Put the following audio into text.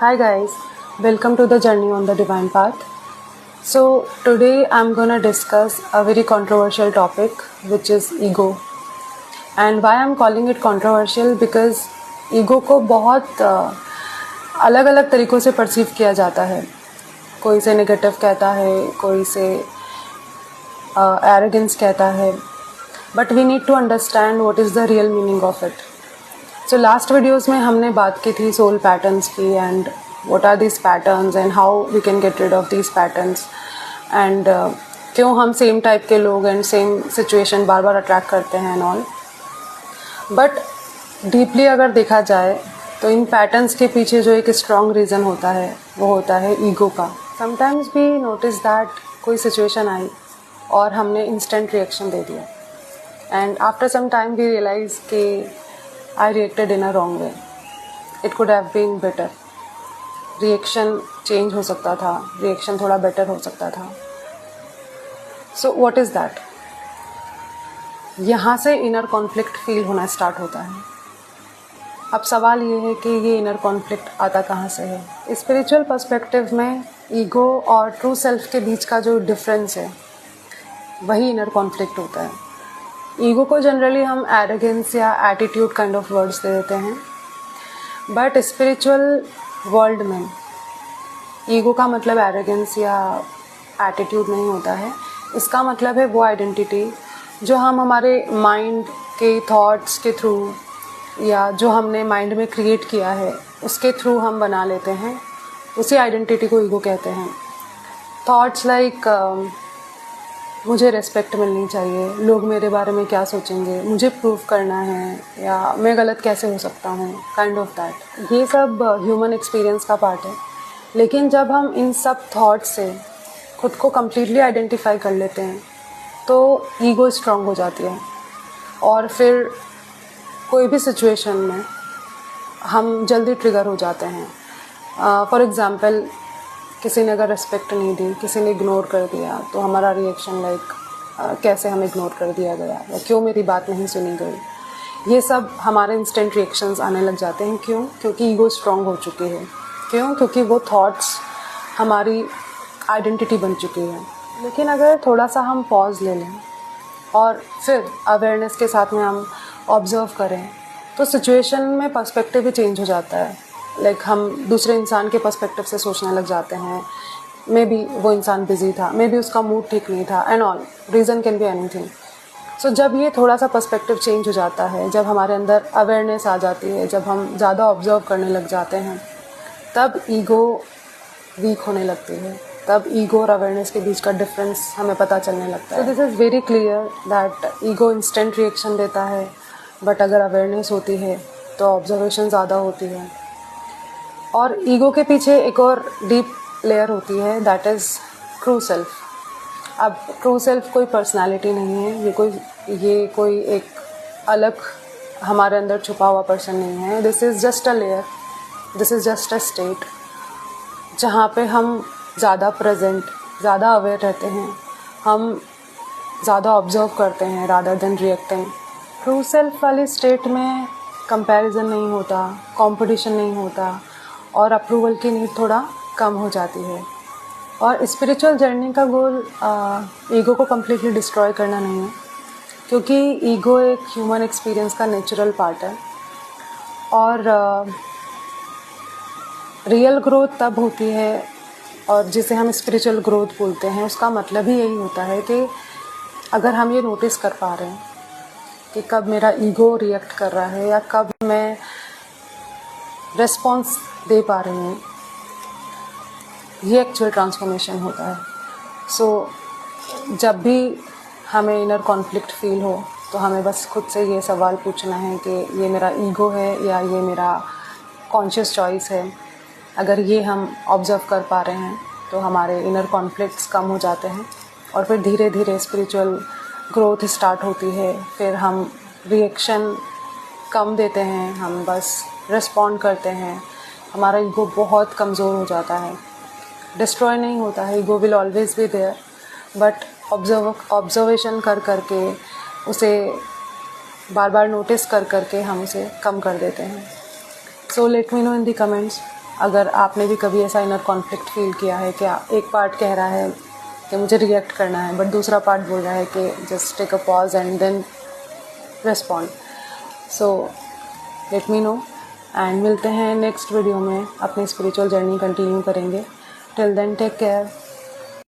Hi guys, welcome to the journey on the divine path. So today I'm gonna discuss a very controversial topic which is ego. And why I'm calling it controversial because ego को बहुत अलग अलग तरीक़ों से perceive किया जाता है. कोई इसे नेगेटिव कहता है, कोई इसे एरोगेंस कहता है. But we need to understand what is the real meaning of it. So last videos में हमने बात की थी सोल पैटर्न्स की and what are this patterns and how we can get rid of this patterns and क्यों हम same type के लोग एंड सेम सिचुएशन बार बार अट्रैक्ट करते हैं एंड ऑल. बट डीपली अगर देखा जाए तो इन पैटर्न्स के पीछे जो एक स्ट्रॉन्ग रीज़न होता है वो होता है ईगो का. समटाइम्स भी नोटिस दैट कोई सिचुएशन आई और हमने इंस्टेंट रिएक्शन दे दिया and after some time we realise कि I reacted in a wrong way. It could have been better. Reaction change हो सकता था, reaction थोड़ा better हो सकता था. So what is that? यहाँ से inner conflict feel होना start होता है. अब सवाल ये है कि ये inner conflict आता कहाँ से है? Spiritual perspective में ego और true self के बीच का जो difference है वही inner conflict होता है. ईगो को जनरली हम एरोगेंस या एटीट्यूड काइंड ऑफ वर्ड्स दे देते हैं. बट स्पिरिचुअल वर्ल्ड में ईगो का मतलब एरोगेंस या एटीट्यूड नहीं होता है. इसका मतलब है वो आइडेंटिटी जो हम हमारे माइंड के थॉट्स के थ्रू या जो हमने माइंड में क्रिएट किया है उसके थ्रू हम बना लेते हैं. उसी आइडेंटिटी को ईगो कहते हैं. थॉट्स लाइक मुझे रिस्पेक्ट मिलनी चाहिए, लोग मेरे बारे में क्या सोचेंगे, मुझे प्रूव करना है या मैं गलत कैसे हो सकता हूँ, काइंड ऑफ दैट. ये सब ह्यूमन एक्सपीरियंस का पार्ट है. लेकिन जब हम इन सब थॉट से खुद को कम्प्लीटली आइडेंटिफाई कर लेते हैं तो ईगो स्ट्रांग हो जाती है और फिर कोई भी सिचुएशन में हम जल्दी ट्रिगर हो जाते हैं. फॉर एग्ज़ाम्पल किसी ने अगर रिस्पेक्ट नहीं दी, किसी ने इग्नोर कर दिया तो हमारा रिएक्शन लाइक कैसे हमें इग्नोर कर दिया गया या क्यों मेरी बात नहीं सुनी गई. ये सब हमारे इंस्टेंट रिएक्शंस आने लग जाते हैं. क्यों? क्योंकि ईगो स्ट्रांग हो चुकी है. क्यों? क्योंकि वो थॉट्स हमारी आइडेंटिटी बन चुकी है. लेकिन अगर थोड़ा सा हम पॉज ले लें और फिर अवेयरनेस के साथ में हम ऑब्ज़र्व करें तो सिचुएशन में पर्सपेक्टिव भी चेंज हो जाता है. लाइक हम दूसरे इंसान के पर्सपेक्टिव से सोचने लग जाते हैं. मे बी वो इंसान बिजी था, मे बी उसका मूड ठीक नहीं था and all. Reason can be anything. So जब ये थोड़ा सा पर्सपेक्टिव चेंज हो जाता है, जब हमारे अंदर अवेयरनेस आ जाती है, जब हम ज़्यादा ऑब्जर्व करने लग जाते हैं तब ईगो वीक होने लगती है. तब ईगो और अवेयरनेस के बीच का डिफरेंस हमें पता चलने लगता है. So this is very clear that ego instant reaction देता है बट अगर अवेयरनेस होती है तो ऑब्जर्वेशन ज़्यादा होती है. और ईगो के पीछे एक और डीप लेयर होती है दैट इज़ ट्रू सेल्फ. अब ट्रू सेल्फ कोई पर्सनालिटी नहीं है, ये कोई एक अलग हमारे अंदर छुपा हुआ पर्सन नहीं है. This is just a layer, this is just a state जहाँ पे हम ज़्यादा प्रेजेंट, ज़्यादा अवेयर रहते हैं, हम ज़्यादा ऑब्जर्व करते हैं rather than reacting. True self वाली स्टेट में कंपैरिजन नहीं होता, कंपटीशन नहीं होता और अप्रूवल की नीड थोड़ा कम हो जाती है. और स्पिरिचुअल जर्नी का गोल ईगो को कम्प्लीटली डिस्ट्रॉय करना नहीं है क्योंकि ईगो एक ह्यूमन एक्सपीरियंस का नेचुरल पार्ट है. और रियल ग्रोथ तब होती है और जिसे हम स्पिरिचुअल ग्रोथ बोलते हैं उसका मतलब ही यही होता है कि अगर हम ये नोटिस कर पा रहे हैं कि कब मेरा ईगो रिएक्ट कर रहा है या कब मैं रिस्पॉन्स दे पा रहे हैं, ये एक्चुअल ट्रांसफॉर्मेशन होता है. सो जब भी हमें इनर कॉन्फ्लिक्ट फील हो तो हमें बस खुद से ये सवाल पूछना है कि ये मेरा ईगो है या ये मेरा कॉन्शियस चॉइस है. अगर ये हम ऑब्ज़र्व कर पा रहे हैं तो हमारे इनर कॉन्फ्लिक्ट्स कम हो जाते हैं और फिर धीरे धीरे स्पिरिचुअल ग्रोथ स्टार्ट होती है. फिर हम रिएक्शन कम देते हैं, हम बस रिस्पॉन्ड करते हैं. हमारा ईगो बहुत कमज़ोर हो जाता है. डिस्ट्रॉय नहीं होता है, ego will always be there but observation कर करके उसे बार बार नोटिस कर करके हम उसे कम कर देते हैं. सो let me no in the comments अगर आपने भी कभी ऐसा इनर कॉन्फ्लिक्ट फील किया है कि एक पार्ट कह रहा है कि मुझे रिएक्ट करना है, बट दूसरा पार्ट बोल रहा है कि just take a pause and then respond, so let me know. And मिलते हैं नेक्स्ट वीडियो में, अपनी स्पिरिचुअल जर्नी कंटिन्यू करेंगे। Till then take care.